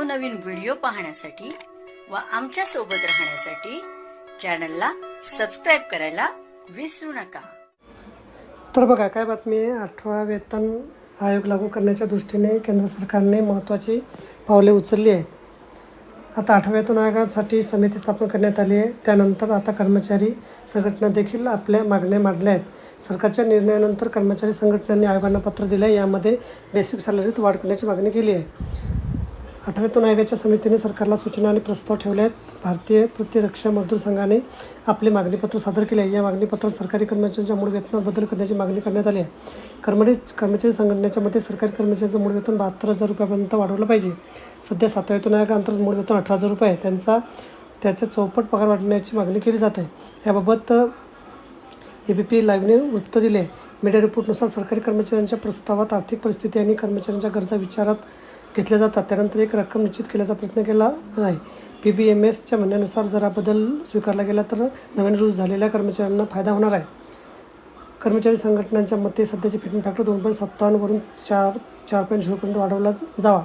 नवनवीन व्हिडिओ पाहण्यासाठी व आमच्या सोबत राहण्यासाठी चॅनलला सबस्क्राइब करायला विसरू नका। तर बघा काय बातमी आहे, 8वा वेतन आयोग लागू करण्याच्या दृष्टीने केंद्र सरकारने महत्त्वाची पावले उचलली आहेत। आता 8व्या वेतन आयोगासाठी समिती स्थापन करण्यात आली आहे। त्यानंतर आता कर्मचारी संघटना देखील आपल्या मागण्या मांडल्या आहेत। सरकारच्या निर्णयानंतर कर्मचारी संघटनांनी आयोगांना पत्र दिले, यामध्ये बेसिक सॅलरीत वाढ करण्याची मागणी केली आहे। 8व्या वेतन आयोगाच्या समितीने सरकारला सूचना आणि प्रस्ताव ठेवले आहेत। भारतीय प्रतिरक्षा मजदूर संघाने आपले मागणीपत्र सादर केले आहे। या मागणीपत्रात सरकारी कर्मचाऱ्यांच्या मूळ वेतनात बदल करण्याची मागणी करण्यात आली आहे। कर्मचारी संघटनेच्या मते सरकारी कर्मचाऱ्यांचं मूळ वेतन 72,000 रुपयापर्यंत वाढवलं पाहिजे। सध्या 7व्या वेतन आयोगाअंतर्गत मूळ वेतन 18,000 रुपये आहे। त्याच्या चौपट पगार वाढवण्याची मागणी केली जात आहे। याबाबत ABP लाईव्हने वृत्त दिले आहे। मीडिया रिपोर्टनुसार सरकारी कर्मचाऱ्यांच्या प्रस्तावात आर्थिक परिस्थिती आणि कर्मचाऱ्यांच्या गरजा विचारात घेतल्या जातात। त्यानंतर एक रक्कम निश्चित केल्याचा प्रयत्न केला आहे। PBMSच्या म्हणण्यानुसार जर हा बदल स्वीकारला गेला तर नवीन रुजू झालेल्या कर्मचाऱ्यांना फायदा होणार आहे। कर्मचारी संघटनांच्या मते सध्याची फिटमेंट फॅक्टर 2.57 वरून 4.0 पर्यंत वाढवला जावा।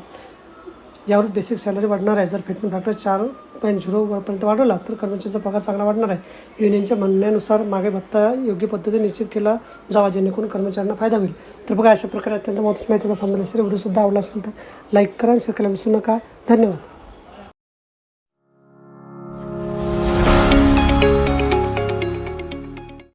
यावर बेसिक सॅलरी वाढणार आहे। जर फिटमेंट फॅक्टर 4.0 पर्यंत वाढवला तर कर्मचाऱ्यांचा पगार चांगला वाढणार आहे। युनियनच्या म्हणण्यानुसार मागे भत्ता योग्य पद्धतीने निश्चित केला जावा, जेणेकरून कर्मचाऱ्यांना फायदा होईल। तर बघा, अशा प्रकारे अत्यंत महत्त्वाची माहिती समजली असेल। व्हिडिओ सुद्धा आवडला असेल तर लाईक करा आणि शेअर करायला विसरू नका। धन्यवाद।